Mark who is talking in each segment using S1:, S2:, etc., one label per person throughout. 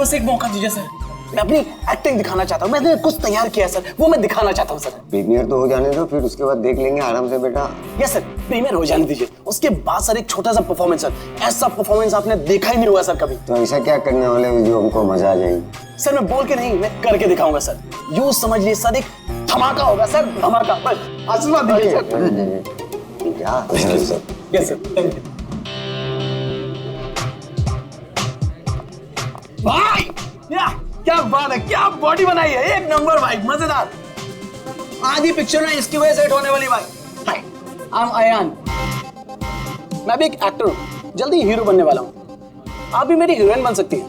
S1: बस एक मौका दीजिए सर, मैं अपनी एक्टिंग दिखाना चाहता हूँ। मैंने कुछ तैयार किया सर, वो मैं दिखाना चाहता हूँ सर।
S2: प्रीमियर तो हो जाने दो, फिर उसके बाद देख लेंगे आराम से बेटा।
S1: यस सर, प्रीमियर हो जाने दीजिए, उसके बाद सर एक छोटा सा परफॉर्मेंस सर, ऐसा परफॉर्मेंस आपने देखा ही नहीं हुआ सर कभी।
S2: तो ऐसा क्या करने वाले हो जो हमको मजा आ जाएगी?
S1: सर मैं बोल के नहीं, मैं करके दिखाऊंगा सर। यूं समझ लीजिए सर, एक धमाका होगा सर, धमाका। बस आशीर्वाद दीजिए सर।
S2: क्या
S1: यस सर, थैंक यू भाई। क्या बात है, क्या बॉडी बनाई है, एक नंबर भाई, मजेदार। आधी पिक्चर में इसकी वजह से हिट होने वाली भाई। हाय, आई एम अयान, मैं भी एक एक्टर हूँ, जल्दी हीरो बनने वाला हूँ। आप भी मेरी हीरोइन बन सकती हैं।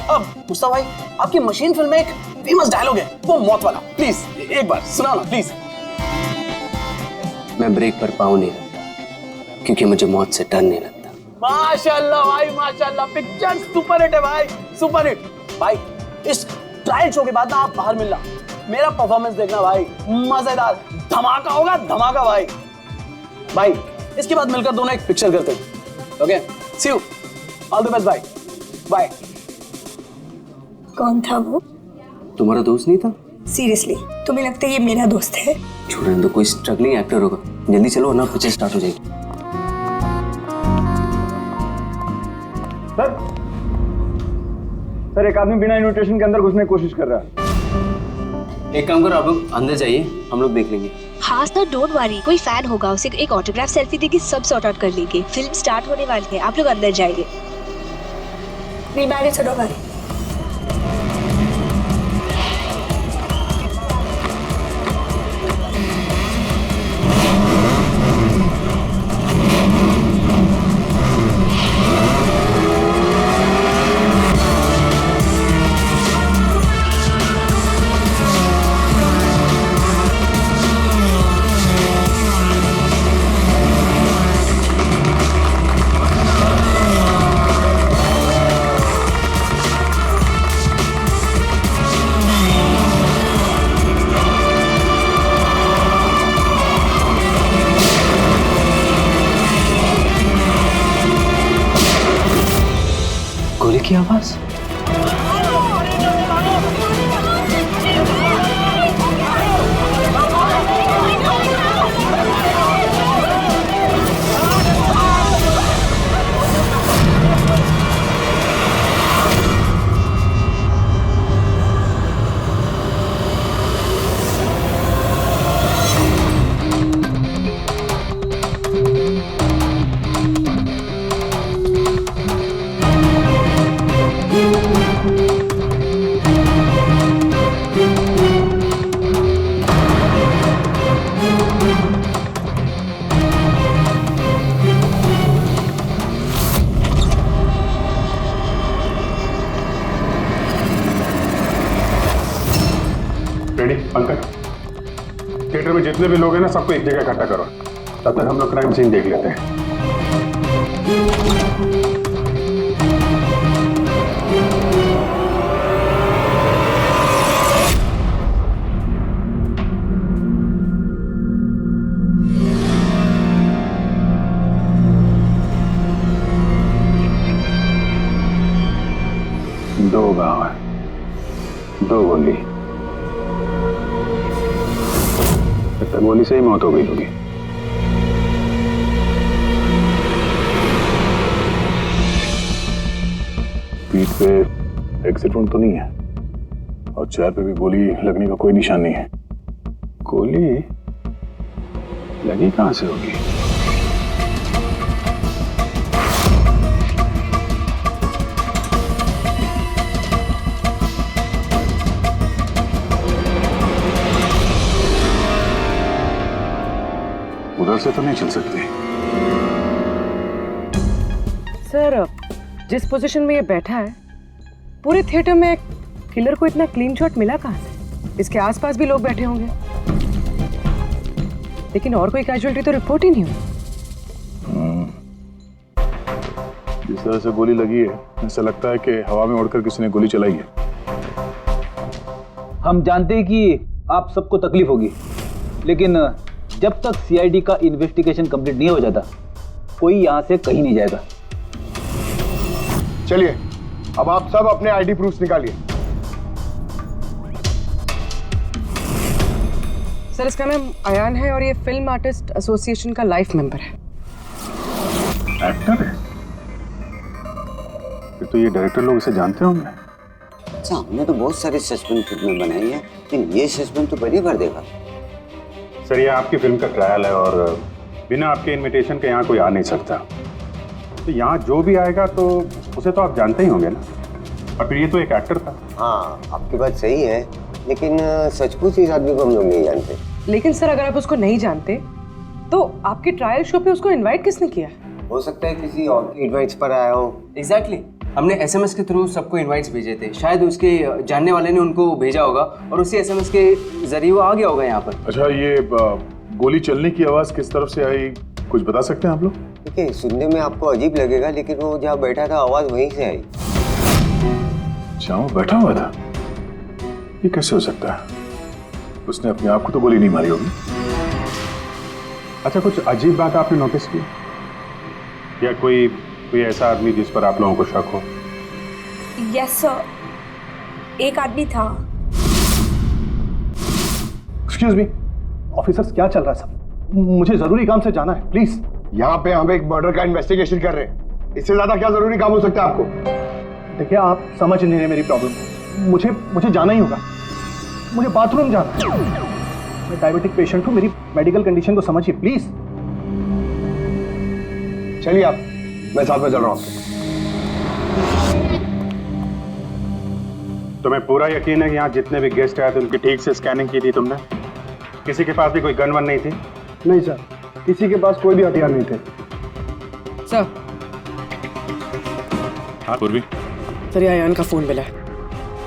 S1: अब मुस्तफा भाई, आपकी मशीन फिल्म में एक फेमस डायलॉग है, वो मौत वाला, प्लीज एक बार सुनाओ ना प्लीज।
S3: मैं ब्रेक पर पाँव नहीं रखता क्योंकि मुझे मौत से डर नहीं लगता।
S1: माशाल्लाह भाई माशाल्लाह, पिक्चर सुपर हिट है भाई, सुपर हिट। भाई इस ट्रायल शो के बाद ना आप बाहर मिलना, मेरा परफॉर्मेंस देखना भाई, मजेदार धमाका होगा, धमाका भाई। भाई इसके बाद मिलकर दोनों एक पिक्चर करते हैं। Okay, see you, all the best भाई, बाय।
S4: कौन था वो?
S3: तुम्हारा दोस्त नहीं था?
S4: सीरियसली तुम्हें लगता है ये मेरा दोस्त है?
S3: छोड़ने दो, कोई स्ट्रगलिंग एक्टर होगा। जल्दी चलो वरना पिक्चर स्टार्ट हो जाएगी।
S5: सर एक आदमी बिना इन्विटेशन के अंदर घुसने की कोशिश कर रहा है।
S3: एक काम करो, आप लोग अंदर जाइए, हम लोग देख लेंगे।
S6: हाँ सर, डोंट वरी, कोई फैन होगा, उसे एक ऑटोग्राफ सेल्फी देके सब सॉर्ट आउट कर लेंगे। फिल्म स्टार्ट होने वाली है, आप लोग अंदर जाइए।
S4: नहीं मैंने छोड़ो भाई।
S3: गोली की आवाज।
S5: रेडी पंकज, थिएटर में जितने भी लोग हैं ना, सबको एक जगह इकट्ठा करो, तब तक हम लोग क्राइम सीन देख लेते हैं। दो गांव है, दो गोली, गोली से ही मौत हो गई होगी। पीठ पे एग्जिट वुंड तो नहीं है और चेहरे पे भी गोली लगने का कोई निशान नहीं है। गोली लगी कहां से होगी? उधर से तो नहीं चल सकती।
S7: सर जिस पोजीशन में ये बैठा है, पूरे थिएटर में किलर को इतना क्लीन शॉट मिला कहां से? इसके आसपास भी लोग बैठे होंगे, लेकिन और कोई कैजुअलिटी तो रिपोर्ट ही नहीं हुई।
S5: जिस तरह से गोली लगी है, ऐसा लगता है कि हवा में उड़कर किसी ने गोली चलाई है।
S8: हम जानते हैं कि आप सबको तकलीफ होगी, लेकिन जब तक सीआईडी का इन्वेस्टिगेशन कंप्लीट नहीं हो जाता, कोई यहां से कहीं नहीं जाएगा।
S5: चलिए
S9: अब आप सब अपने आईडी प्रूफ निकालिए।
S7: सर इसका नाम अयान है और ये फिल्म आर्टिस्ट एसोसिएशन का लाइफ मेंबर है।
S5: एक्टर है? फिर तो ये डायरेक्टर लोग इसे जानते होंगे।
S2: अच्छा, हमने तो बहुत सारी सस्पेंस फिल्में बनाई है, लेकिन ये सस्पेंस तो पहली बार देखा।
S5: सर ये आपकी फिल्म का ट्रायल है और बिना आपके इनविटेशन के यहाँ कोई आ नहीं सकता। तो यहाँ जो भी आएगा तो उसे तो आप जानते ही होंगे ना। और फिर ये तो एक एक्टर था।
S2: हाँ, आपकी बात सही है, लेकिन सचमुच इस आदमी को हम लोग नहीं जानते।
S7: लेकिन सर अगर आप उसको नहीं जानते तो आपके ट्रायल शो पे उसको इनवाइट किसने किया?
S2: हो सकता है किसी और के एडवाइस पर आया हो।
S3: एग्जैक्टली हमने एसएमएस के थ्रू सबको इनवाइट्स भेजे थे, शायद उसके जानने वाले ने उनको भेजा होगा और उसी एसएमएस के जरिए वो आ गया होगा यहाँ पर।
S5: अच्छा, ये गोली चलने की आवाज किस तरफ से आई, कुछ बता सकते हैं आप लोग?
S2: देखिए, सुनने में आपको अजीब लगेगा, लेकिन वो जहाँ बैठा था आवाज वहीं से आई।
S5: अच्छा, वो बैठा हुआ था? ये कैसे हो सकता है? उसने अपने आप को तो गोली नहीं मारी होगी। अच्छा, कुछ अजीब बात आपने नोटिस की या कोई ऐसा आदमी जिस पर आप लोगों को शक हो?
S4: यस सर, एक आदमी था।
S8: एक्सक्यूज मी ऑफिसर्स, क्या चल रहा है सब? मुझे जरूरी काम से जाना है, प्लीज।
S9: यहाँ पे हम एक मर्डर का इन्वेस्टिगेशन कर रहे हैं, इससे ज्यादा क्या जरूरी काम हो सकता है आपको?
S8: देखिए, आप समझ नहीं रहे मेरी प्रॉब्लम। मुझे जाना ही होगा, मुझे बाथरूम जाना है। मैं डायबिटिक पेशेंट हूँ, मेरी मेडिकल कंडीशन को समझिए प्लीज।
S9: चलिए आप, मैं साथ में चल रहा हूँ।
S5: तुम्हें पूरा यकीन है कि यहाँ जितने भी गेस्ट आए थे उनकी ठीक से स्कैनिंग की थी तुमने? किसी के पास भी कोई गन वन नहीं थी?
S9: नहीं सर, किसी के पास कोई भी हथियार नहीं थे।
S7: सर
S5: हाँ पूर्वी,
S7: सर ये अयान का फोन मिला है,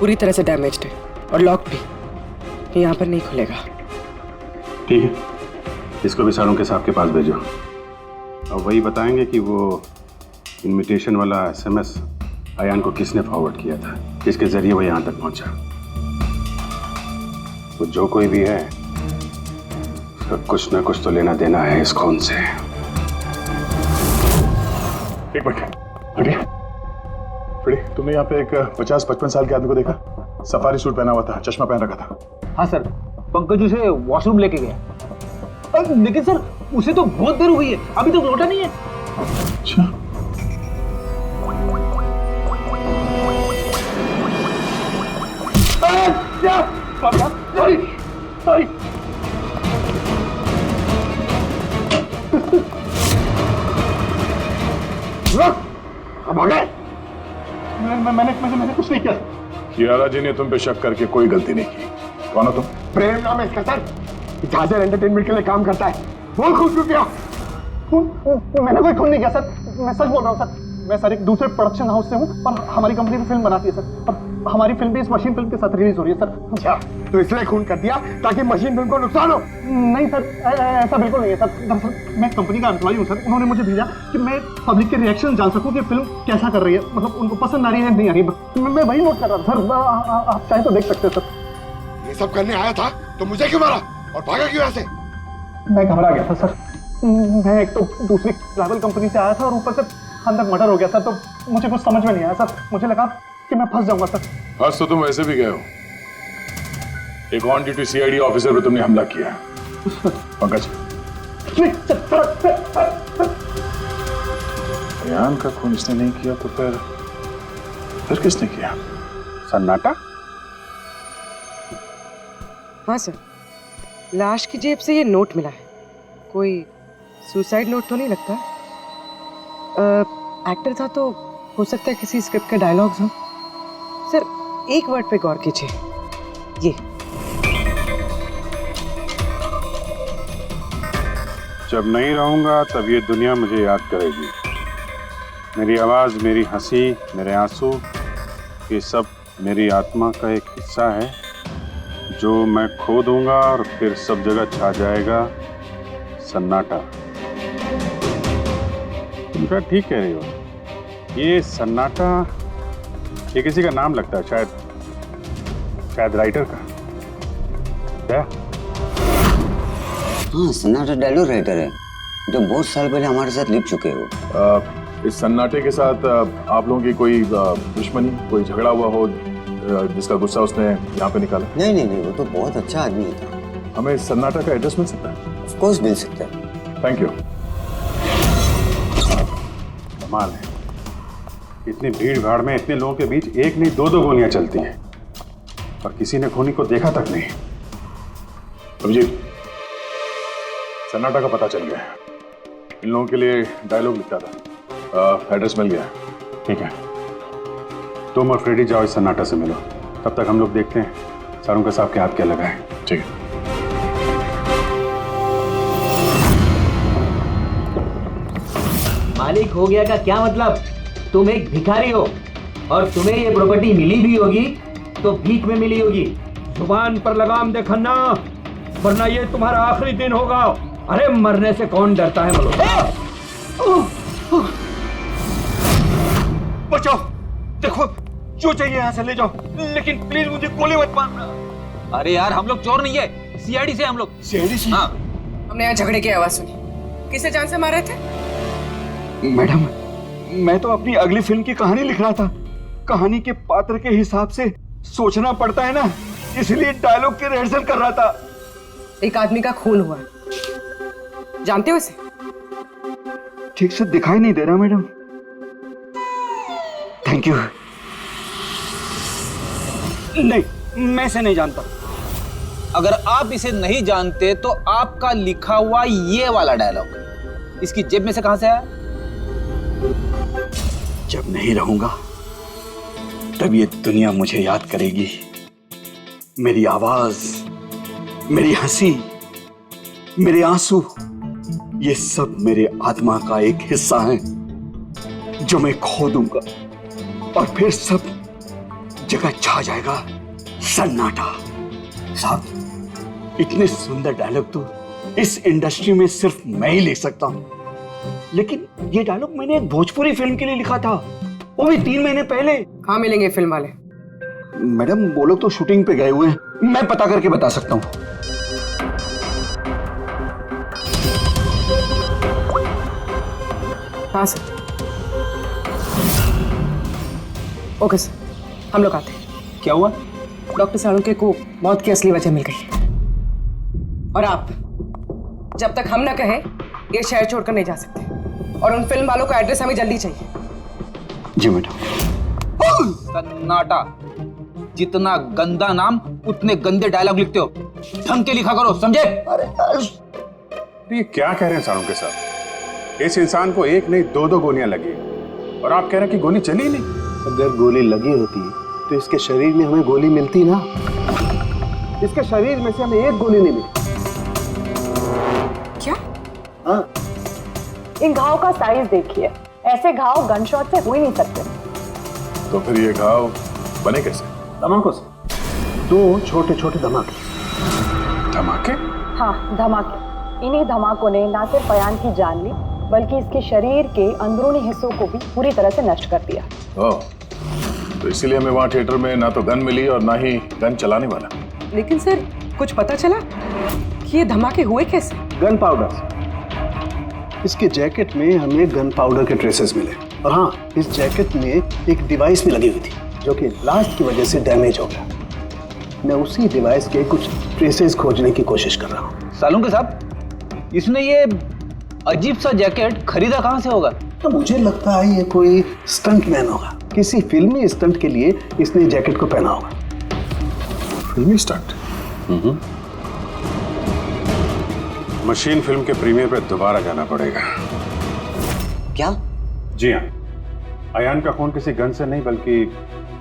S7: पूरी तरह से डैमेज्ड है और लॉक भी, ये यहाँ पर नहीं खुलेगा।
S5: ठीक है, इसको भी सारों के साहब के पास भेजो और वही बताएंगे कि वो इनविटेशन वाला एसएमएस अयान को किसने फॉरवर्ड किया था, किसके जरिए वो यहाँ तक पहुंचा। वो जो कोई भी है उसका कुछ ना कुछ तो लेना देना है इस खून से। एक मिनट हटिए। तुमने यहाँ पे एक 50-55 साल के आदमी को देखा? सफारी सूट पहना हुआ था, चश्मा पहन रखा था।
S8: हाँ सर, पंकज उसे वॉशरूम लेके गया। लेकिन सर उसे तो बहुत देर हो गई है, अभी तक लौटा नहीं है।
S5: अच्छा,
S8: सॉरी। मैंने कुछ नहीं किया।
S5: कियारा जी ने तुम पे शक करके कोई गलती नहीं की। कौन हो तुम?
S9: प्रेम नाम है इसका सर, झांझर एंटरटेनमेंट के लिए काम करता है। बोल खून क्यों किया?
S8: मैंने कोई खून नहीं किया सर, मैं सच बोल रहा हूँ सर। मैं सर एक दूसरे प्रोडक्शन हाउस से हूँ और हमारी कंपनी भी फिल्म बनाती है सर, और हमारी फिल्म भी इस मशीन फिल्म के साथ रिलीज हो रही है सर।
S9: अच्छा, तो इसलिए खून कर दिया ताकि मशीन फिल्म को नुकसान हो?
S8: नहीं सर, ऐसा बिल्कुल नहीं है सर। दरअसल मैं कंपनी का एम्प्लॉय हूँ सर, उन्होंने मुझे भेजा कि मैं पब्लिक के रिएक्शन जान सकूँ कि फिल्म कैसा कर रही है, मतलब उनको पसंद आ रही है नहीं आ रही है। मैं वही नोट कर रहा था सर, आप चाहे तो देख सकते हैं सर।
S9: ये सब करने आया था तो मुझे क्यों मारा और भागा क्यों यहाँ से?
S8: मैं घबरा गया था सर, मैं एक तो दूसरी ट्रैवल कंपनी से आया था और ऊपर से अंदर मर्डर हो गया सर, तो मुझे कुछ समझ में नहीं आया सर। मुझे लगा कि मैं फंस जाऊंगा सर।
S5: आज तो तुम वैसे भी गए हो, एक ऑन ड्यूटी सीआईडी ऑफिसर पे तुमने हमला किया। पंकज, अयान का खून इसने नहीं किया तो फिर किसने किया? सन्नाटा?
S7: हाँ सर, लाश की जेब से ये नोट मिला है, कोई सुसाइड नोट तो नहीं लगता। एक्टर था तो हो सकता है किसी स्क्रिप्ट के डायलॉग्स हों। सर एक वर्ड पे गौर कीजिए, ये
S5: जब नहीं रहूंगा तब ये दुनिया मुझे याद करेगी। मेरी आवाज, मेरी हंसी, मेरे आंसू, ये सब मेरी आत्मा का एक हिस्सा है जो मैं खो दूंगा और फिर सब जगह छा जाएगा सन्नाटा। तुम शायद ठीक कह रही हो, ये सन्नाटा ये किसी का नाम लगता है, शायद राइटर का। क्या?
S2: हाँ, सन्नाटा डायलॉग राइटर है जो बहुत साल पहले हमारे साथ लिख चुके हो।
S10: इस सन्नाटे के साथ आप लोगों की कोई दुश्मनी, कोई झगड़ा हुआ हो जिसका गुस्सा उसने यहाँ पे निकाला?
S2: नहीं नहीं नहीं, वो तो बहुत अच्छा आदमी था।
S10: हमें इस सन्नाटा का एड्रेस मिल सकता है?
S2: ऑफ कोर्स मिल सकता है।
S10: Thank you.
S5: कमाल है, इतनी भीड़ भाड़ में इतने लोगों के बीच एक नहीं दो गोलियां चलती हैं और किसी ने खूनी को देखा तक नहीं।
S10: अभिजीत, सन्नाटा का पता चल गया। इन लोगों के लिए डायलॉग लिखता था, एड्रेस मिल गया।
S5: ठीक है, तुम और फ्रेडी जाओ इस सन्नाटा से मिलो, तब तक हम लोग देखते हैं सारुंका साहब के हाथ क्या लगा है।
S10: ठीक है।
S11: मालिक हो गया का क्या मतलब? तुम एक भिखारी हो और तुम्हें ये प्रॉपर्टी मिली भी होगी तो भीख में मिली होगी।
S12: जुबान पर लगाम दे खन्ना, वरना ये तुम्हारा आखिरी दिन होगा। अरे मरने से कौन डरता है मल्होत्रा?
S8: बचाओ, देखो जो चाहिए यहाँ से ले जाओ, लेकिन प्लीज मुझे गोली मत मारना।
S1: अरे यार, हम लोग चोर नहीं है, सीआईडी से हम लोग।
S8: सीआईडी से?
S1: हाँ।
S7: हमने यहाँ झगड़े की आवाज सुनी। किसे जान से मारे थे?
S8: मैडम, मैं तो अपनी अगली फिल्म की कहानी लिख रहा था। कहानी के पात्र के हिसाब से सोचना पड़ता है ना, इसलिए डायलॉग की रिहर्सल कर रहा था।
S7: एक आदमी का खून हुआ है, जानते हो इसे?
S8: ठीक से दिखाई नहीं दे रहा मैडम। Thank you.
S1: नहीं, मैं इसे नहीं जानता। अगर आप इसे नहीं जानते तो आपका लिखा हुआ ये वाला डायलॉग इसकी जेब में से कहां से आया?
S8: जब नहीं रहूंगा तब ये दुनिया मुझे याद करेगी। मेरी आवाज, मेरी हंसी, मेरे आंसू, ये सब मेरे आत्मा का एक हिस्सा है जो मैं खो दूंगा और फिर सब जगह छा जाएगा सन्नाटा। साहब, इतने सुंदर डायलॉग तो इस इंडस्ट्री में सिर्फ मैं ही लिख सकता हूं, लेकिन ये डायलॉग मैंने एक भोजपुरी फिल्म के लिए लिखा था, वो भी 3 महीने पहले।
S7: कहाँ मिलेंगे फिल्म वाले?
S8: मैडम, वो लोग तो शूटिंग पे गए हुए हैं, मैं पता करके बता सकता हूँ।
S7: हाँ सर। ओके सर, हम लोग आते हैं।
S1: क्या हुआ?
S7: डॉक्टर साळुंके को मौत की असली वजह मिल गई और आप जब तक हम ना कहें ये शहर छोड़कर नहीं जा सकते, और उन फिल्म वालों का एड्रेस हमें जल्दी चाहिए।
S8: जी मैडम।
S1: सन्नाटा, जितना गंदा नाम उतने गंदे डायलॉग लिखते हो। ढंग के लिखा करो, समझे?
S5: तो ये क्या कह रहे हैं सारुंके साहब? इस इंसान को एक नहीं दो गोलियां लगी और आप कह रहे हैं कि गोली चली नहीं।
S8: अगर गोली लगी होती तो इसके शरीर में हमें गोली मिलती ना। इसके शरीर में से हमें एक गोली नहीं मिली।
S7: क्या?
S8: हाँ।
S13: इन घाव का साइज देखिए, ऐसे घाव गन शॉट से हो ही नहीं सकते।
S10: तो फिर ये घाव बने कैसे?
S8: धमाकों से। 2 छोटे छोटे धमाके।
S5: धमाके?
S13: हाँ, धमाके। इन्हीं धमाकों ने न सिर्फ अयान की जान ली, बल्कि इसके शरीर के अंदरूनी हिस्सों को भी पूरी तरह से नष्ट कर दिया।
S10: ओह, तो इसीलिए हमें वहाँ थिएटर में ना तो गन मिली और ना ही गन चलाने वाला।
S7: लेकिन सर, कुछ पता चला कि ये धमाके हुए कैसे?
S8: Gun powder. इसके जैकेट में हमें गन पाउडर के ट्रेसेस मिले, और हाँ, इस जैकेट में एक डिवाइस भी लगी हुई थी जो कि ब्लास्ट की वजह से डैमेज हो गया। मैं उसी डिवाइस के कुछ ट्रेसेस खोजने की कोशिश कर रहा हूँ।
S1: सालुंके साहब, इसने ये अजीब सा जैकेट खरीदा कहाँ से होगा?
S8: तो मुझे लगता है ये कोई स्टंट मैन होगा। किसी फिल्मी स्टंट के लिए इसने जैकेट को पहना होगा।
S10: फिल्मी स्टंट?
S5: मशीन फिल्म के प्रीमियर पे दोबारा जाना पड़ेगा।
S2: क्या?
S5: जी हाँ, अयान का खून किसी गन से नहीं बल्कि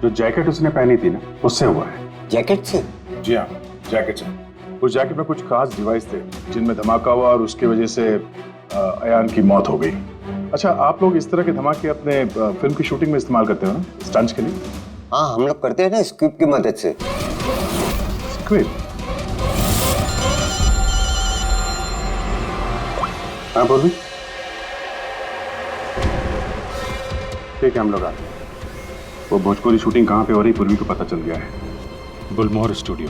S5: जो जैकेट उसने पहनी थी ना, उससे हुआ है।
S2: जैकेट से?
S10: जी हाँ, जैकेट से। उस जैकेट में कुछ खास डिवाइस थे जिनमें धमाका हुआ और उसकी वजह से अयान की मौत हो गई। अच्छा, आप लोग इस तरह के धमाके अपने फिल्म की शूटिंग में इस्तेमाल करते हो ना, स्टंट्स के लिए?
S2: हाँ, हम लोग करते हैं ना स्क्विब की मदद से।
S10: स्क्विब?
S5: हाँ पूर्वी, ठीक है, हम लोग आते हैं। वो भोजपुरी शूटिंग कहाँ पे हो रही पूर्वी को पता चल गया है। गुलमोहर स्टूडियो।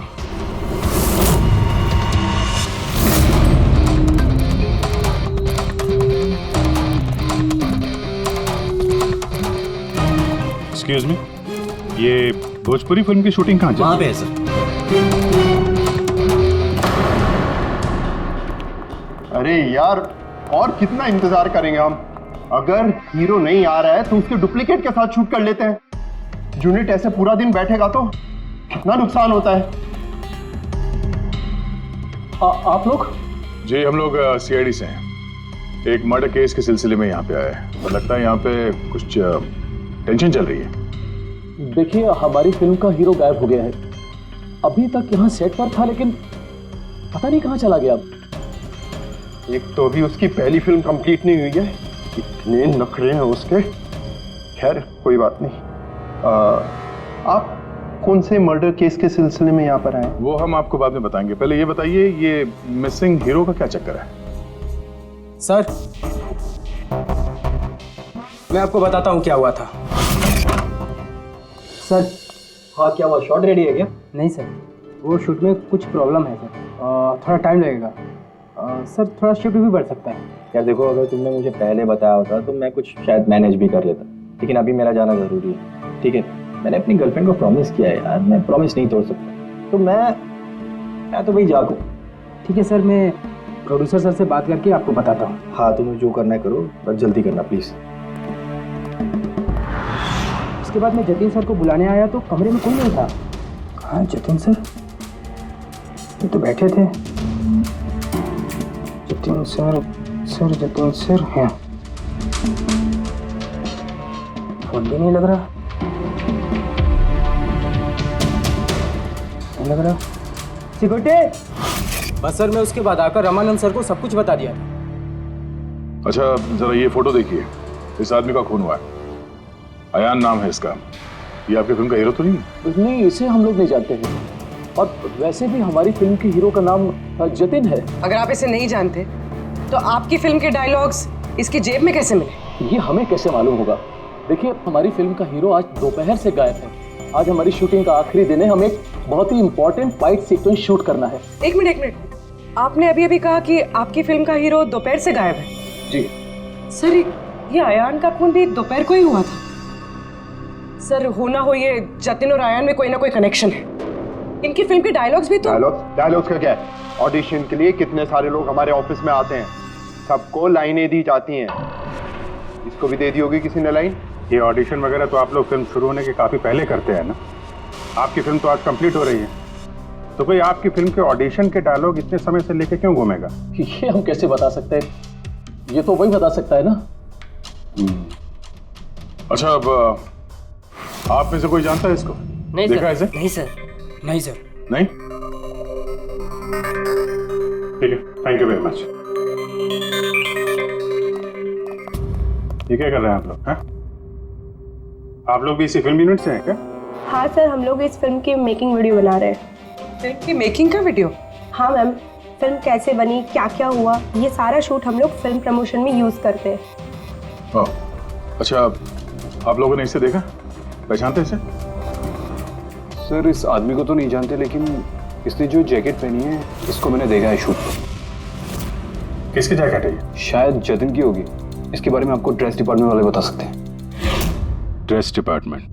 S5: एक्सक्यूज मी, ये भोजपुरी फिल्म की शूटिंग कहाँ
S1: वहाँ
S5: चल
S1: पे
S5: रही
S1: है सर।
S8: अरे यार, और कितना इंतजार करेंगे हम? अगर हीरो नहीं आ रहा है तो उसके डुप्लीकेट के साथ शूट कर लेते हैं। यूनिट ऐसे पूरा दिन बैठेगा तो कितना नुकसान होता है। आप लोग?
S10: जी हम लोग सीआईडी से हैं। एक मर्डर केस के सिलसिले में यहाँ पे आए हैं और लगता है यहाँ पे कुछ टेंशन चल रही है।
S14: देखिए, हमारी फिल्म का हीरो गायब हो गया है। अभी तक यहाँ सेट पर था, लेकिन पता नहीं कहाँ चला गया।
S8: एक तो अभी उसकी पहली फिल्म कंप्लीट नहीं हुई है, इतने नखरे हैं उसके। खैर कोई बात नहीं। आप कौन से मर्डर केस के सिलसिले में यहाँ पर आए?
S10: वो हम आपको बाद में बताएंगे। पहले ये बताइए, ये मिसिंग हीरो का क्या चक्कर है?
S1: सर, मैं आपको बताता हूँ क्या हुआ था।
S14: सर, हाँ क्या हुआ? शॉट रेडी है क्या?
S1: नहीं सर, वो शूट में कुछ प्रॉब्लम है सर, थोड़ा टाइम लगेगा सर, थोड़ा शिफ्ट भी बढ़ सकता है।
S14: यार देखो, अगर तुमने मुझे पहले बताया होता तो मैं कुछ शायद मैनेज भी कर लेता, लेकिन अभी मेरा जाना ज़रूरी है। ठीक है, मैंने अपनी गर्लफ्रेंड को प्रॉमिस किया है यार, मैं प्रॉमिस नहीं तोड़ सकता। तो मैं तो भाई जागू।
S1: ठीक है सर, मैं प्रोड्यूसर सर से बात करके आपको बताता हूँ।
S14: हाँ, तुम्हें जो करना है करो, पर जल्दी करना प्लीज़।
S1: उसके बाद मैं जतिन सर को बुलाने आया तो कमरे में कोई नहीं था। हाँ जतिन सर, ये तो बैठे थे। जतिन सर जतिन सर हैं। फोन भी नहीं लग रहा, नहीं लग रहा। सिक्योरिटी। बस सर, मैं उसके बाद आकर रमानंद सर को सब कुछ बता दिया था।
S10: अच्छा जरा ये फोटो देखिए, इस आदमी का खून हुआ है। अयान नाम है इसका। ये आपकी फिल्म का हीरो तो नहीं है?
S14: नहीं, इसे हम लोग नहीं जानते हैं, और वैसे भी हमारी फिल्म के हीरो का नाम जतिन है।
S7: अगर आप इसे नहीं जानते तो आपकी फिल्म के डायलॉग्स इसकी जेब में कैसे मिले?
S14: ये हमें कैसे मालूम होगा? देखिए, हमारी फिल्म का हीरो आज दोपहर से गायब है। आज हमारी शूटिंग का आखिरी दिन है, हमें बहुत ही इंपॉर्टेंट फाइट सीक्वेंस शूट करना है।
S7: एक मिनट, आपने अभी कहा कि आपकी फिल्म का हीरो दोपहर से गायब है।
S14: जी
S7: सर, ये अयान का खून भी दोपहर को ही हुआ था। सर, हो ना हो ये जतिन और अयान में कोई ना कोई कनेक्शन है। इनकी फिल्म के डायलॉग्स भी तो।
S8: डायलॉग्स का क्या है? ऑडिशन के लिए कितने सारे लोग हमारे ऑफिस में आते हैं, सबको लाइनें दी जाती हैं। इसको भी दे दी होगी किसी ने लाइन।
S5: ये ऑडिशन वगैरह तो आप लोग फिल्म शुरू होने के काफ़ी पहले करते हैं ना। आपकी फिल्म तो आज कंप्लीट हो रही है, तो कोई आपकी फिल्म के ऑडिशन के डायलॉग इतने समय से लेके क्यों घूमेगा?
S14: ये हम कैसे बता सकते हैं? ये तो वही बता सकता है ना।
S10: अच्छा, अब आप में से कोई जानता है इसको?
S1: नहीं
S10: देखा
S1: सर।
S10: इसे?
S1: नहीं सर, नहीं सर।
S10: नहीं?
S5: ठीक है, थैंक यू वेरी मच। ये क्या कर रहे हैं आप लोग? हैं? आप लोग भी इसी फिल्म यूनिट से हैं क्या?
S4: हाँ सर, हम लोग इस फिल्म की मेकिंग वीडियो बना रहे हैं।
S7: फिल्म की मेकिंग का वीडियो?
S4: हाँ मैम, फिल्म कैसे बनी, क्या क्या हुआ, ये सारा शूट हम लोग फिल्म प्रमोशन में यूज़ करते हैं।
S10: अच्छा, आप लोगों ने इसे देखा? पहचानते इसे?
S14: सर, इस आदमी को तो नहीं जानते, लेकिन इसने जो जैकेट पहनी है इसको मैंने देखा है शूट पर।
S5: किसकी जैकेट है ये?
S14: शायद जतिन की होगी। इसके बारे में आपको ड्रेस डिपार्टमेंट वाले बता सकते हैं।
S5: Dress department.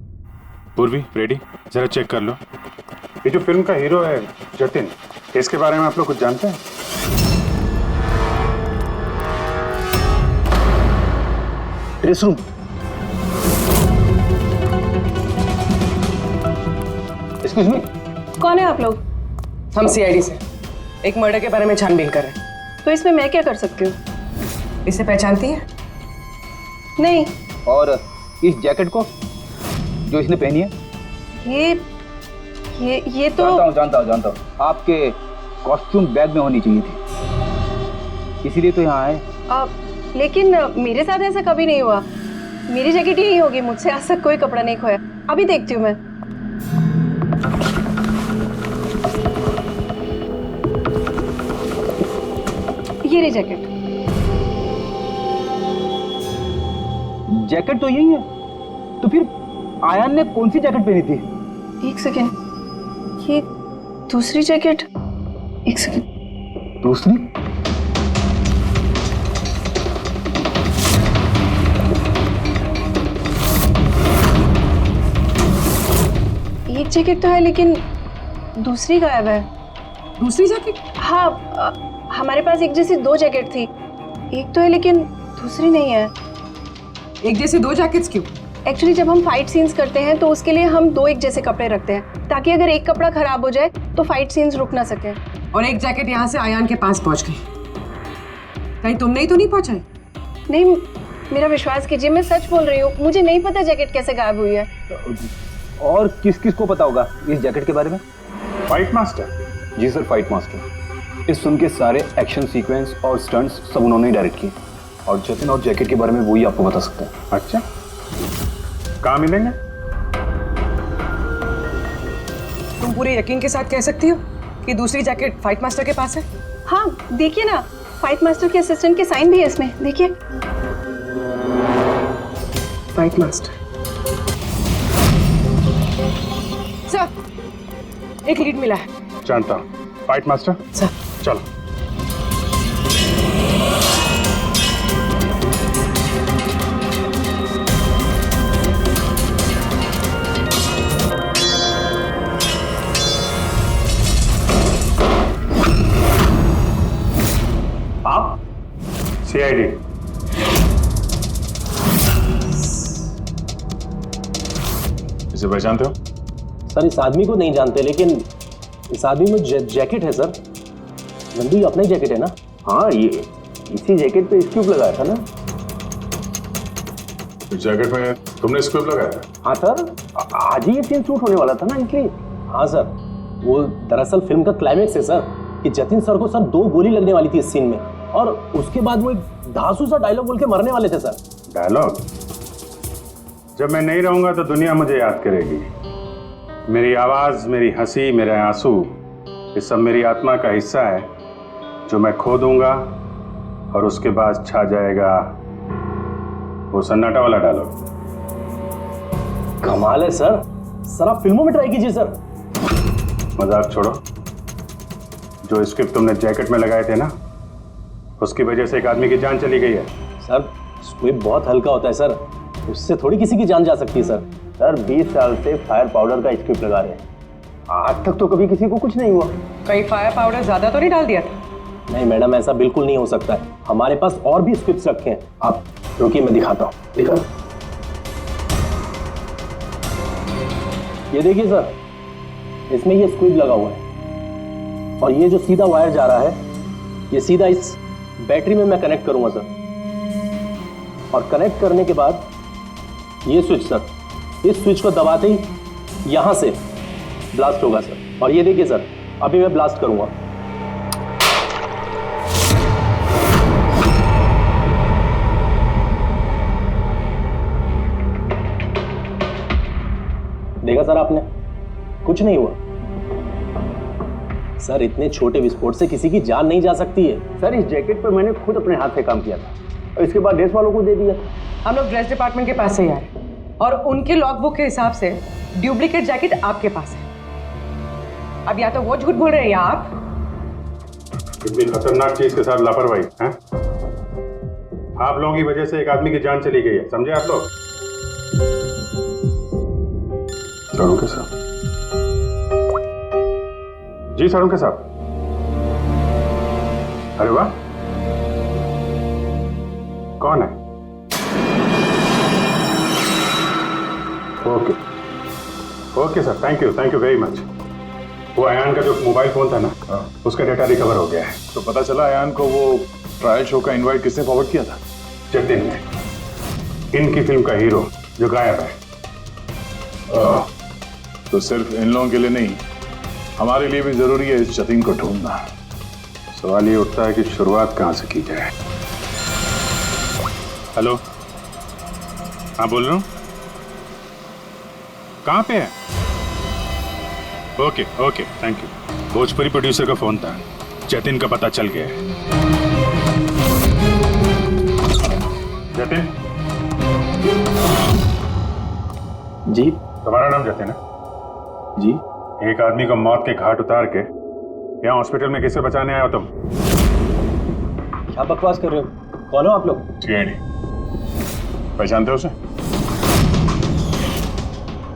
S5: पूर्वी, रेडी? जरा चेक कर लो। ये जो फिल्म का हीरो है जतिन, इसके बारे में आप लोग कुछ जानते हैं?
S14: Dress room. एक्सक्यूज मी,
S4: कौन है आप लोग?
S7: हम सीआईडी से एक मर्डर के बारे में छानबीन कर रहे हैं।
S4: तो इसमें मैं क्या कर सकती हूँ?
S7: इसे पहचानती है?
S4: नहीं।
S14: और इस जैकेट को जो इसने पहनी है?
S4: ये तो
S14: जानता हूँ। आपके कॉस्ट्यूम बैग में होनी चाहिए थी, इसीलिए तो यहाँ आए।
S4: लेकिन मेरे साथ ऐसा कभी नहीं हुआ। मेरी जैकेट यही होगी, मुझसे आज तक कोई कपड़ा नहीं खोया। अभी देखती हूँ मैं। ये रही जैकेट।
S14: जैकेट तो यही है, तो फिर आयान ने कौन सी जैकेट पहनी थी?
S4: एक सेकेंड, ये दूसरी जैकेट। एक सेकेंड,
S14: दूसरी?
S4: एक जैकेट तो है लेकिन दूसरी गायब है।
S7: दूसरी जैकेट?
S4: हाँ, हमारे पास एक जैसी 2 जैकेट थी। एक तो है लेकिन दूसरी नहीं है।
S7: एक जैसी 2 जैकेट्स क्यों?
S4: एक्चुअली जब हम फाइट सीन्स करते हैं तो उसके लिए हम 2 एक जैसे कपड़े रखते हैं ताकि अगर एक कपड़ा खराब हो जाए तो फाइट सीन्स रुक ना सके।
S7: और एक जैकेट यहाँ से आयान के पास पहुँच गई। कहीं तुमने ही तो नहीं पहुँचाई?
S4: नहीं, मेरा विश्वास कीजिए, मैं सच बोल रही हूँ। मुझे नहीं पता जैकेट कैसे गायब हुई है।
S14: और किस किस को पता होगा इस जैकेट के बारे में?
S5: Fight master?
S14: जी सर, फाइट मास्टर। इस फिल्म के सारे एक्शन सीक्वेंस और स्टंट्स सब उन्होंने ही डायरेक्ट किए और जतिन और जैकेट के बारे में वही आपको बता सकते हैं।
S5: अच्छा, कहाँ मिलेंगे?
S7: तुम पूरे यकीन के साथ कह सकती हो कि दूसरी जैकेट फाइट मास्टर के पास है?
S4: हाँ, देखिए ना, फाइट मास्टर के असिस्टेंट के साइन भी है इसमें, देखिए।
S7: Fight master. सर, एक लीड मिला है।
S5: जानता हूँ। Fight master?
S7: सर।
S5: चलो।
S14: आप?
S5: CID।
S10: इसे पहचानते हो?
S14: सर, इस आदमी को नहीं जानते, लेकिन इस आदमी में जैकेट है सर। नंदू, ये अपना ही जैकेट है ना? हाँ, ये इसी जैकेट पे स्क्यूब लगाया था ना?
S10: इस जैकेट में तुमने स्क्यूब लगाया था?
S14: हाँ सर, आज ही ये सीन शूट होने वाला था ना, इसलिए। हाँ सर, वो दरअसल फिल्म का क्लाइमेक्स है सर कि जतिन सर को सर 2 गोली लगने वाली थी इस सीन में और उसके बाद वो एक धांसू सा डायलॉग बोल के मरने वाले थे सर।
S5: डायलॉग? जब मैं नहीं रहूंगा तो दुनिया मुझे याद करेगी। मेरी आवाज, मेरी हंसी, मेरे आंसू, ये सब मेरी आत्मा का हिस्सा है जो मैं खो दूंगा और उसके बाद छा जाएगा वो सन्नाटा वाला डायलॉग।
S14: कमाल है सर। सर, आप फिल्मों में ट्राई कीजिए सर।
S5: मजाक छोड़ो। जो स्क्रिप्ट तुमने जैकेट में लगाए थे ना, उसकी वजह से एक आदमी की जान चली गई है।
S14: सर, स्क्विब बहुत हल्का होता है सर, उससे थोड़ी किसी की जान जा सकती है सर। सर, 20 साल से फायर पाउडर का स्क्रिप्ट लगा रहे हैं, आज तक तो कभी किसी को कुछ नहीं हुआ।
S7: कहीं फायर पाउडर ज्यादा तो नहीं डाल दिया था?
S14: नहीं मैडम, ऐसा बिल्कुल नहीं हो सकता है। हमारे पास और भी स्क्रिप्ट्स रखे हैं। आप रुकिए, मैं दिखाता हूँ। दिखाओ। ये देखिए सर, इसमें ये स्क्विब लगा हुआ है और ये जो सीधा वायर जा रहा है, ये सीधा इस बैटरी में मैं कनेक्ट करूंगा सर। और कनेक्ट करने के बाद ये स्विच सर, इस स्विच को दबाते ही यहां से ब्लास्ट होगा सर। और ये देखिए सर, अभी मैं ब्लास्ट करूंगा। देखा सर आपने, कुछ नहीं हुआ सर। इतने छोटे विस्फोट से किसी की जान नहीं जा सकती है सर। इस जैकेट पर मैंने खुद अपने हाथ से काम किया था और इसके बाद ड्रेस वालों को दे दिया।
S7: हम लोग ड्रेस डिपार्टमेंट के पास से ही आए और उनके लॉगबुक के हिसाब से डुप्लीकेट जैकेट आपके पास है। अब या तो वो झूठ बोल रहे हैं या आप।
S5: इतनी खतरनाक चीज के साथ लापरवाही है? आप लोगों की वजह से एक आदमी की जान चली गई है, समझे आप लोग?
S10: साड़ू साहब।
S5: जी साड़ू साहब। अरे वाह, कौन है? Okay okay sir, thank you very much. वो अयान का जो मोबाइल फोन था ना, उसका डेटा रिकवर हो गया है।
S10: तो पता चला अयान को वो ट्रायल शो का इनवाइट किसने फॉरवर्ड किया था?
S5: जतिन ने, इनकी फिल्म का हीरो जो गायब है।
S10: तो सिर्फ इन लोगों के लिए नहीं, हमारे लिए भी जरूरी है इस जतिन को ढूंढना।
S5: सवाल ये उठता है कि शुरुआत कहां से की जाए। हेलो, हाँ बोल रहा हूँ। कहाँ पे है? Okay thank you. Bhojpuri producer का फोन था, जतिन का पता चल गया है। जतिन
S14: जी।
S5: तुम्हारा नाम जतिन है?
S14: जी।
S5: एक आदमी को मौत के घाट उतार के यहाँ हॉस्पिटल में किसे बचाने आए हो तुम?
S14: क्या बकवास कर रहे हो? कौन हो आप लोग?
S5: CID। पहचानते हो उसे?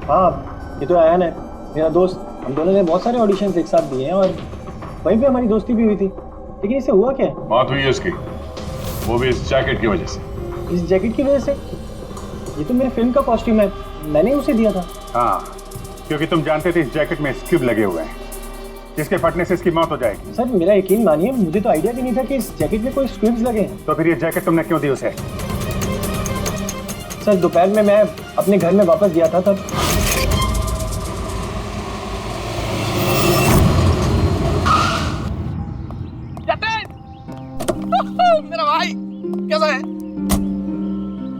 S14: हाँ, ये तो आयान है। मेरा दोस्त, हम दोनों ने बहुत सारे ऑडिशंस एक साथ दिए हैं और वहीं पे हमारी दोस्ती भी हुई थी। लेकिन इसे हुआ क्या है?
S5: मौत हुई है उसकी, वो भी इस जैकेट की वजह से।
S14: इस जैकेट की वजह से? ये तो मेरे फिल्म का कॉस्ट्यूम है, मैंने उसे दिया था।
S5: हाँ, क्योंकि तुम जानते थे इस जैकेट में स्क्यूब लगे हुए हैं, जिसके फटने से इसकी मौत हो जाएगी।
S14: सर मेरा यकीन मानिए, मुझे तो आइडिया भी नहीं था कि इस जैकेट में कोई स्क्यूब्स लगे हैं।
S5: तो फिर ये जैकेट तुमने क्यों दी उसे?
S14: सर दोपहर में मैं अपने घर में वापस गया था तब।
S1: मेरा भाई कैसा है?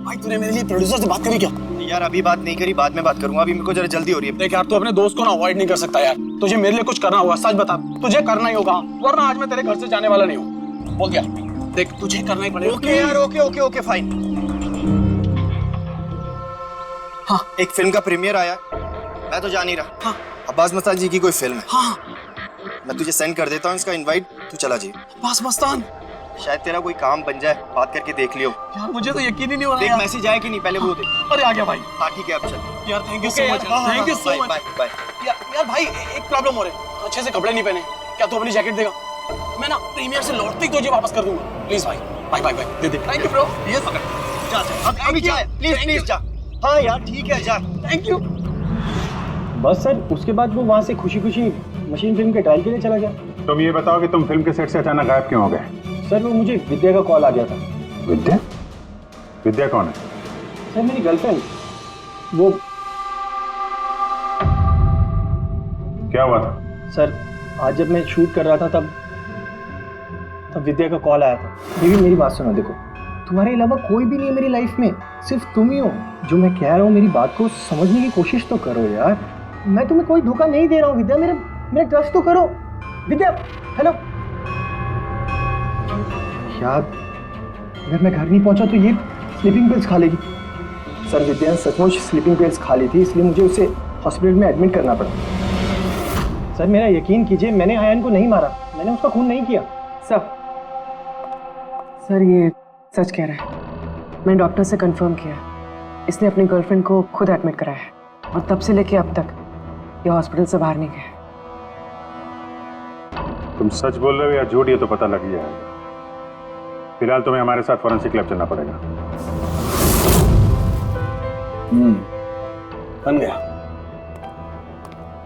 S1: भाई तूने मेरे लिए प्रोड्यूसर से बात करी क्या?
S14: यार अभी बात नहीं करी, बाद में बात करूंगा, अभी मेरे को जरा जल्दी हो रही है।
S1: देख यार, तू अपने दोस्त को ना अवॉइड नहीं कर सकता यार। तुझे मेरे लिए कुछ करना होगा, सच बता, तुझे करना ही होगा, वरना आज मैं तेरे घर से जाने वाला नहीं हूँ। बोल दिया, देख तुझे करना ही पड़ेगा।
S14: ओके यार, ओके फाइन।
S1: हाँ,
S14: एक फिल्म का प्रीमियर आया, मैं तो जा नहीं रहा। हाँ, अब्बास मस्तान जी की कोई फिल्म है।
S1: हाँ,
S14: मैं तुझे सेंड कर देता हूँ इसका इनवाइट, तू चला जी।
S1: अब्बास मस्तान,
S14: शायद तेरा कोई काम बन जाए, बात करके देख लियो।
S1: यार मुझे तो यकीन ही नहीं हो रहा।
S14: देख मैसेज आया कि नहीं, पहले वो देख।
S1: अरे आ गया भाई।
S14: हाँ ठीक है, अब चल।
S1: यार thank you so much, thank you so much.
S14: Bye.
S1: यार भाई एक प्रॉब्लम हो रही है, अच्छे से कपड़े नहीं पहने, क्या तू अपनी जैकेट देगा? मैं ना प्रीमियर से लौटते ही तुझे वापस कर दूंगा, प्लीज भाई। बाय दे दे। Thank you bro. यस
S14: जा, अभी जा, प्लीज जा। हाँ यार ठीक है, जा।
S1: Thank you.
S14: बस सर, उसके बाद वो वहाँ से खुशी खुशी मशीन फिल्म के ट्रायल के लिए चला गया।
S5: तुम ये बताओ कि तुम फिल्म के सेट से अचानक गायब क्यों हो गए?
S14: सर वो मुझे विद्या का कॉल आ गया था।
S5: विद्या? विद्या कौन है?
S14: सर मेरी गर्लफ्रेंड। वो
S5: क्या हुआ था?
S14: सर आज जब मैं शूट कर रहा था तब विद्या का कॉल आया था। मेरी बात सुनो, देखो तुम्हारे अलावा कोई भी नहीं है मेरी लाइफ में, सिर्फ तुम ही हो। जो मैं कह रहा हूँ मेरी बात को समझने की कोशिश तो करो यार। मैं तुम्हें कोई धोखा नहीं दे रहा हूँ विद्या, मेरा ट्रस्ट तो करो। विद्या हेलो। यार अगर मैं घर नहीं पहुंचा तो ये स्लीपिंग पिल्स खा लेगी। सर विद्या सचमुच स्लीपिंग पिल्स खा ली थी, इसलिए मुझे उसे हॉस्पिटल में एडमिट करना पड़ा। सर मेरा यकीन कीजिए, मैंने आयन को नहीं मारा, मैंने उसका खून नहीं किया।
S7: सर ये सच कह रहा है, मैंने डॉक्टर से कंफर्म किया, इसने अपनी गर्लफ्रेंड को खुद एडमिट कराया है और तब से लेके अब तक ये हॉस्पिटल से बाहर नहीं गया।
S5: तुम सच बोल रहे हो या झूठ, ये तो पता लग ही जाएगा। फिलहाल तुम्हें हमारे साथ फॉरेंसिक लैब चलना पड़ेगा।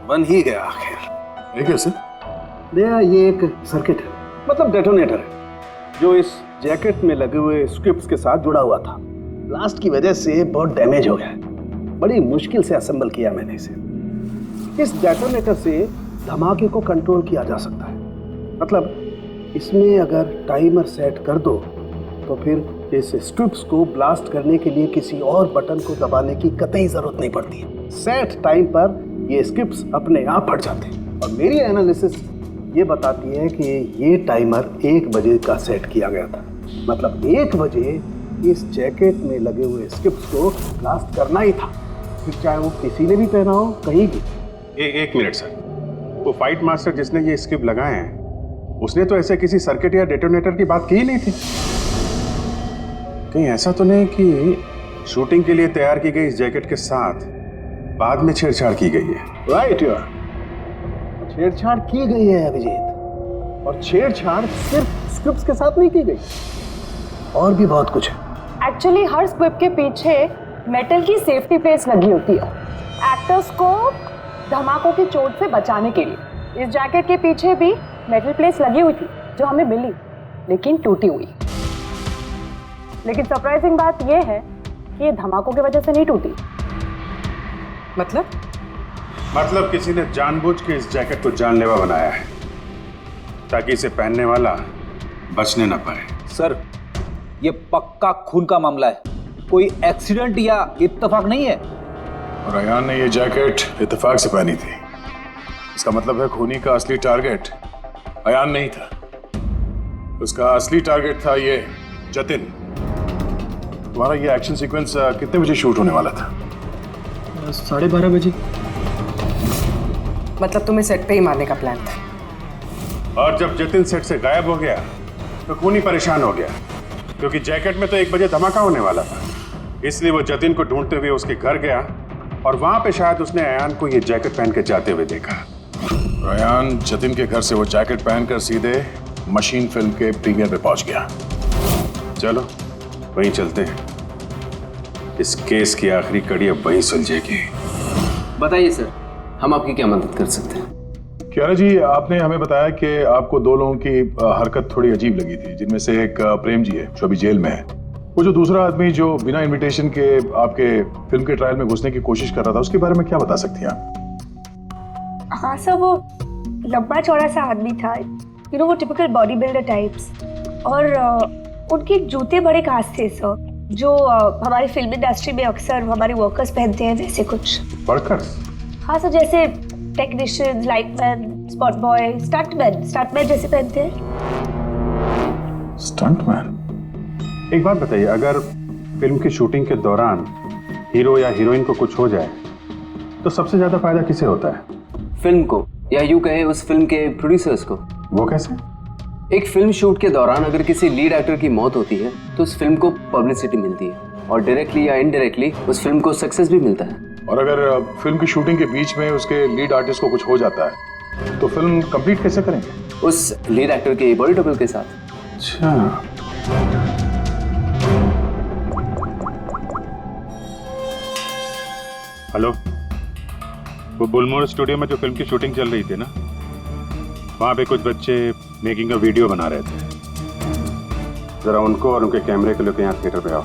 S1: बन ही गया आखिर।
S10: ये कैसे?
S8: ये एक सर्किट है, मतलब डेटोनेटर है, जो इस जैकेट में लगे हुए स्क्रिप्ट्स के साथ जुड़ा हुआ था। ब्लास्ट की वजह से बहुत डैमेज हो गया है, बड़ी मुश्किल से असेंबल किया मैंने इसे। इस डेटोनेटर से धमाके को कंट्रोल किया जा सकता है, मतलब इसमें अगर टाइमर सेट कर दो तो फिर इस स्ट्रिप्स को ब्लास्ट करने के लिए किसी और बटन को दबाने की कतई जरूरत नहीं पड़ती है। सेट टाइम पर ये स्ट्रिप्स अपने आप फट जाते हैं। और मेरी एनालिसिस ये बताती है कि ये टाइमर 1 बजे का सेट किया गया था, मतलब 1 बजे इस जैकेट में लगे हुए स्ट्रिप्स को ब्लास्ट करना ही था, फिर चाहे वो किसी ने भी पहना हो, कहीं भी।
S5: एक मिनट सर, वो फाइट मास्टर जिसने ये स्क्रिप्ट लगाए हैं, उसने तो ऐसे किसी सर्किट या डेटोनेटर की बात की ही नहीं थी। कहीं ऐसा तो नहीं कि शूटिंग के लिए तैयार की गई इस जैकेट के साथ बाद में छेड़छाड़ की गई है?
S8: राइट यार, छेड़छाड़ की गई है अभिजीत, और छेड़छाड़ सिर्फ स्क्रिप्ट्स के साथ नहीं की गई, और भी बहुत कुछ है।
S13: एक्चुअली हर स्क्रिप्ट के पीछे मेटल की सेफ्टी प्लेट्स लगी होती है, एक्टर्स को धमाकों की चोट से बचाने के लिए। इस जैकेट के पीछे भी मेटल प्लेट्स लगी हुई थी, जो हमें मिली लेकिन टूटी हुई। लेकिन सरप्राइजिंग बात यह है कि ये धमाकों की वजह से नहीं टूटी।
S5: मतलब किसी ने जानबूझ के इस जैकेट को जानलेवा बनाया है ताकि इसे पहनने वाला बचने ना पाए।
S11: सर ये पक्का खून का मामला है, कोई एक्सीडेंट या इत्तेफाक नहीं है।
S10: और अयान ने ये जैकेट इत्तेफाक से पहनी थी, इसका मतलब है खूनी का असली टारगेट अयान नहीं था, उसका असली टारगेट था ये जतिन। तुम्हारा ये एक्शन सीक्वेंस कितने बजे शूट होने वाला था?
S14: 12:30 बजे।
S7: मतलब तुम्हें सेट पे ही मारने का प्लान था?
S5: और जब जतिन सेट से गायब हो गया तो खूनी परेशान हो गया, क्योंकि जैकेट में तो 1 बजे धमाका होने वाला था। इसलिए वो जतिन को ढूंढते हुए उसके घर गया और वहां पे शायद उसने अयान को ये जैकेट पहन के जाते हुए देखा।
S10: अयान जतिन के घर से वो जैकेट पहनकर सीधे मशीन फिल्म के प्रीमियर पे पहुंच गया।
S5: चलो वहीं चलते हैं, इस केस की आखिरी कड़ी अब वहीं सुलझेगी।
S3: बताइए सर, हम आपकी क्या मदद कर सकते हैं?
S10: कियारा जी, आपने हमें बताया कि आपको दो लोगों की हरकत थोड़ी अजीब लगी थी, जिनमें से एक प्रेम जी है जो अभी जेल में है। वो जो दूसरा आदमी जो बिना इनविटेशन के आपके फिल्म के ट्रायल में घुसने की कोशिश कर रहा था, उसके बारे में क्या बता सकती हैं आप?
S4: हाँ सर, वो लंबा चौड़ा सा आदमी था, यू नो वो टिपिकल बॉडी बिल्डर टाइप्स, और उनके जूते बड़े खास थे सर, जो हमारी फिल्म इंडस्ट्री में अक्सर हमारे वर्कर्स पहनते हैं, वैसे कुछ।
S10: वर्कर्स?
S4: हाँ सर, जैसे technician, lightman, spot boy, stuntman जैसे पहनते हैं।
S10: स्टंटमैन?
S5: एक बात बताइए, अगर फिल्म की शूटिंग के दौरान हीरो या हीरोइन को कुछ हो जाए तो सबसे ज्यादा फायदा किसे होता है?
S3: फिल्म को, या यूं कहे उस फिल्म के प्रोड्यूसर्स को।
S5: वो कैसे?
S3: एक फिल्म शूट के दौरान अगर किसी लीड एक्टर की मौत होती है तो उस फिल्म को पब्लिसिटी मिलती है, और डायरेक्टली या इनडायरेक्टली उस फिल्म को सक्सेस भी मिलता है।
S10: और अगर फिल्म की शूटिंग के बीच में उसके लीड आर्टिस्ट को कुछ हो जाता है तो फिल्म कंप्लीट कैसे करेंगे?
S3: उस लीड एक्टर के बॉडी डबल के साथ।
S10: अच्छा,
S5: हेलो, वो बुलमोर स्टूडियो में जो फिल्म की शूटिंग चल रही थी ना, वहां पे कुछ बच्चे मेकिंग का वीडियो बना रहे थे। जरा उनको और उनके कैमरे के लेकर यहाँ थिएटर पे आओ।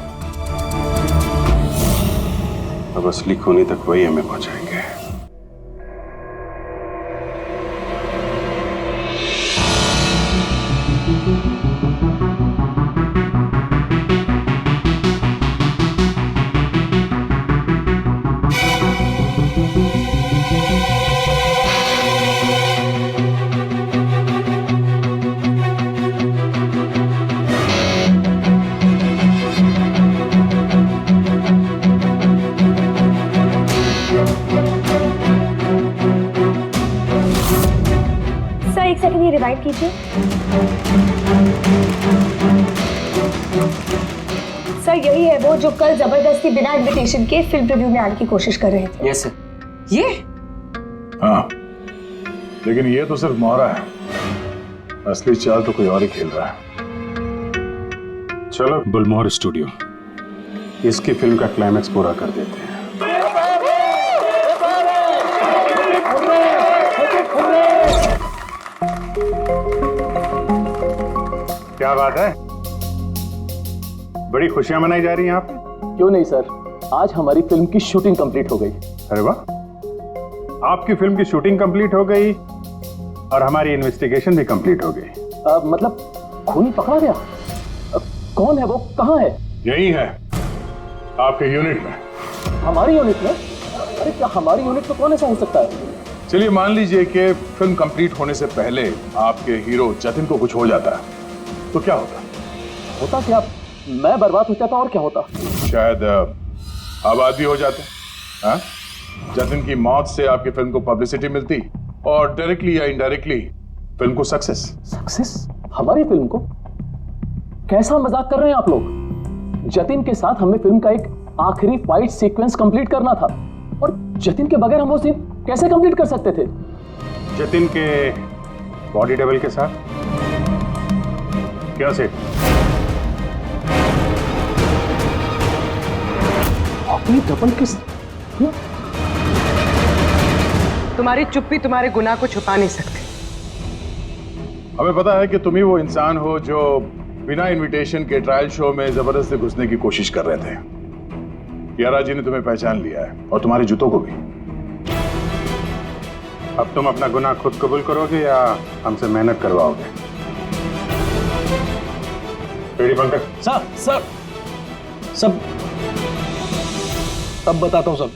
S5: अब असली खूनी तक वही हमें पहुंचाएंगे।
S4: रिवाइंड कीजिए सर, यही है वो जो कल जबरदस्ती बिना इनविटेशन के फिल्म रिव्यू में आने की कोशिश कर रहे थे।
S3: Yes sir.
S7: ये?
S10: हाँ, लेकिन ये तो सिर्फ मोहरा है, असली चाल तो कोई और ही खेल रहा है।
S5: चलो बुलमोर स्टूडियो, इसकी फिल्म का क्लाइमैक्स पूरा कर देते हैं। क्या बात है, बड़ी खुशियां मनाई जा रही हैं यहाँ पे?
S14: क्यों नहीं सर, आज हमारी फिल्म की शूटिंग कंप्लीट हो गई।
S5: अरे वाह, आपकी फिल्म की शूटिंग कंप्लीट हो गई और हमारी इन्वेस्टिगेशन भी कंप्लीट हो गई।
S14: मतलब खूनी पकड़ा गया? कौन है वो, कहाँ है?
S10: यही है, आपके यूनिट में।
S14: हमारी यूनिट में? अरे क्या हमारी यूनिट में कौन ऐसा हो सकता है?
S10: चलिए मान लीजिए कि फिल्म कंप्लीट होने से पहले आपके हीरो जतिन को कुछ हो जाता है, तो क्या होता?
S14: होता क्या? मैं बर्बाद हो जाता और क्या होता?
S10: शायद आबाद भी हो जाते। हाँ? जतिन की मौत से आपकी फिल्म को पब्लिसिटी मिलती और डायरेक्टली या इनडायरेक्टली फिल्म को सक्सेस।
S14: सक्सेस? हमारी फिल्म को? कैसा मजाक कर रहे हैं आप लोग? जतिन के साथ हमें फिल्म का एक आखिरी फाइट सीक्वेंस कंप्लीट करना था, और जतिन के बगैर हम वो सीन कैसे कंप्लीट कर सकते थे?
S5: जतिन के बॉडी डबल के साथ? क्या सेठ?
S14: अपनी डबल किस?
S7: तुम्हारी चुप्पी तुम्हारे गुनाह को छुपा नहीं सकती।
S10: हमें पता है कि तुम ही वो इंसान हो जो बिना इनविटेशन के ट्रायल शो में जबरदस्ती घुसने की कोशिश कर रहे थे। कियारा जी ने तुम्हें पहचान लिया है, और तुम्हारे जूतों को भी।
S5: अब तुम अपना गुनाह खुद कबूल करोगे या हमसे मेहनत करवाओगे? रेडी पंकज?
S8: सर सब तब बताता हूं सब।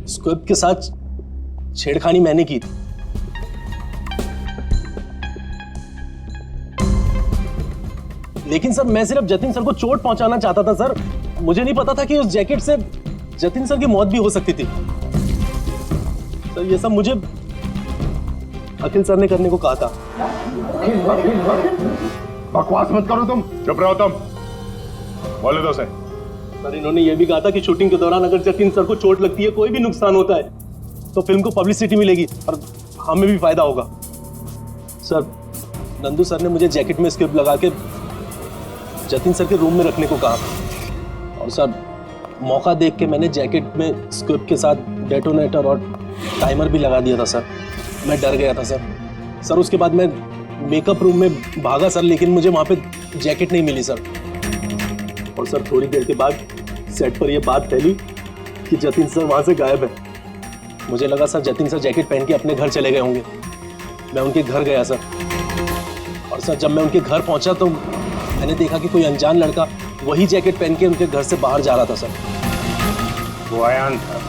S8: स्क्रिप्ट के साथ छेड़खानी मैंने की थी। लेकिन सर मैं सिर्फ जतिन सर को चोट पहुंचाना चाहता था सर। मुझे नहीं पता था कि उस जैकेट से जतिन सर की मौत भी हो सकती थी। सर ये सब मुझे अखिल सर ने करने को कहा था।
S10: बकवास मत करो तुम। चुप रहो तुम। बोले दो से।
S8: सर इन्होंने ये भी कहा था कि शूटिंग के दौरान अगर जतिन सर को चोट लगती है, कोई भी नुकसान होता है, तो फिल्म को पब्लिसिटी मिलेगी और हमें भी फायदा होगा। सर नंदू सर ने मुझे जैकेट में स्क्रिप्ट लगा के जतिन सर के रूम में रखने को कहा, और सर मौका देख के मैंने जैकेट में स्क्रिप्ट के साथ डेटोनेटर और टाइमर भी लगा दिया था सर। मैं डर गया था सर। सर उसके बाद मैं मेकअप रूम में भागा सर, लेकिन मुझे वहाँ पे जैकेट नहीं मिली सर। और सर थोड़ी देर के बाद सेट पर यह बात फैली कि जतिन सर वहाँ से गायब है। मुझे लगा सर जतिन सर जैकेट पहन के अपने घर चले गए होंगे। मैं उनके घर गया सर, और सर जब मैं उनके घर पहुंचा तो मैंने देखा कि कोई अनजान लड़का वही जैकेट पहन के उनके घर से बाहर जा रहा था सर।
S5: वो अयान था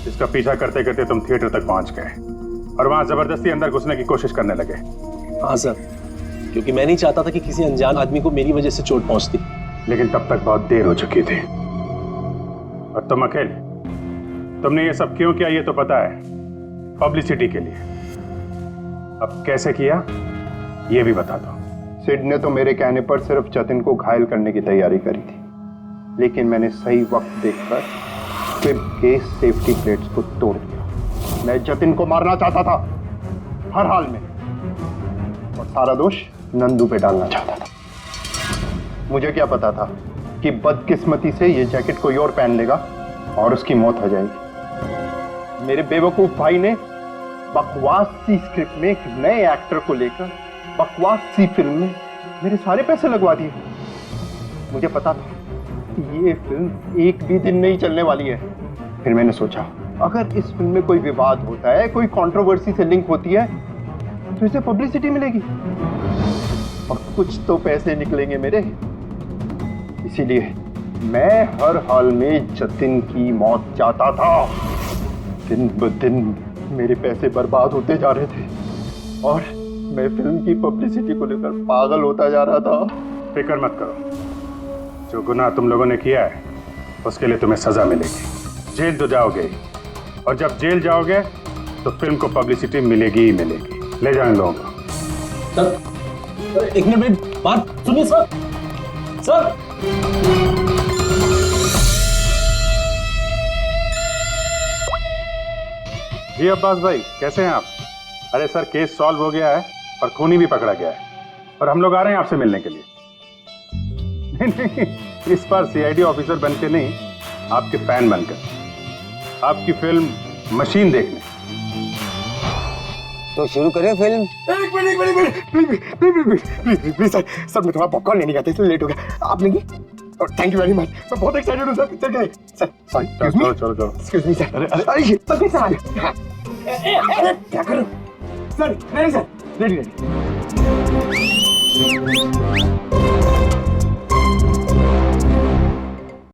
S5: जिसका पीछा करते करते तुम थिएटर तक पहुंच गए और वहां जबरदस्ती अंदर घुसने की कोशिश करने लगे।
S8: हाँ सर, क्योंकि मैं नहीं चाहता था कि किसी अनजान आदमी को मेरी वजह से चोट पहुंचती।
S5: लेकिन तब तक बहुत देर हो चुकी थी। और तुम अकेले, तुमने ये सब क्यों किया ये तो पता है, पब्लिसिटी के लिए। अब कैसे किया ये भी बता दो।
S9: सिड ने तो मेरे कहने पर सिर्फ जतिन को घायल करने की तैयारी करी थी, लेकिन मैंने सही वक्त देखकर सिड के सेफ्टी प्लेट्स को तोड़ दिया। मैं जतिन को मारना चाहता था हर हाल में, और सारा दोष नंदू पे डालना चाहता था। मुझे क्या पता था कि बदकिस्मती से ये जैकेट कोई और पहन लेगा और उसकी मौत हो जाएगी। मेरे बेवकूफ भाई ने बकवास सी स्क्रिप्ट में एक नए एक्टर को लेकर बकवास सी फिल्म में मेरे सारे पैसे लगवा दिए। मुझे पता था कि ये फिल्म एक भी दिन नहीं चलने वाली है। फिर मैंने सोचा अगर इस फिल्म में कोई विवाद होता है, कोई कंट्रोवर्सी से लिंक होती है, तो इसे पब्लिसिटी मिलेगी और कुछ तो पैसे निकलेंगे मेरे। इसीलिए मैं हर हाल में जतिन की मौत चाहता था। दिन ब दिन मेरे पैसे बर्बाद होते जा रहे थे और मैं फिल्म की पब्लिसिटी को लेकर पागल होता जा रहा था।
S5: फिक्र मत करो, जो गुनाह तुम लोगों ने किया है उसके लिए तुम्हें सजा मिलेगी। जेल तो जाओगे, और जब जेल जाओगे तो फिल्म को पब्लिसिटी मिलेगी ही मिलेगी। ले जाओ इन लोगों को।
S8: सर एक मिनट मेरी बात सुनिए सर। सर
S5: जी अब्बास भाई, कैसे हैं आप? अरे सर केस सॉल्व हो गया है और खूनी भी पकड़ा गया है, और हम लोग आ रहे हैं आपसे मिलने के लिए। नहीं, इस बार सीआईडी ऑफिसर बनके नहीं, आपके फैन बनकर, आपकी फिल्म मशीन देखने।
S2: तो शुरू करें फिल्म।
S9: एक मिनट प्लीज सर, मैं थोड़ा पॉपकॉर्न लेने गया था इसलिए लेट हो गया। आप लेंगे? थैंक यू वेरी मच, मैं बहुत एक्साइटेड हूँ सर पिक्चर के लिए। सर सॉरी,
S5: चलो
S9: एक्सक्यूज मी सर। अरे ये सब कैसे आ गया? अरे क्या करूं सर? नहीं सर, रेडी।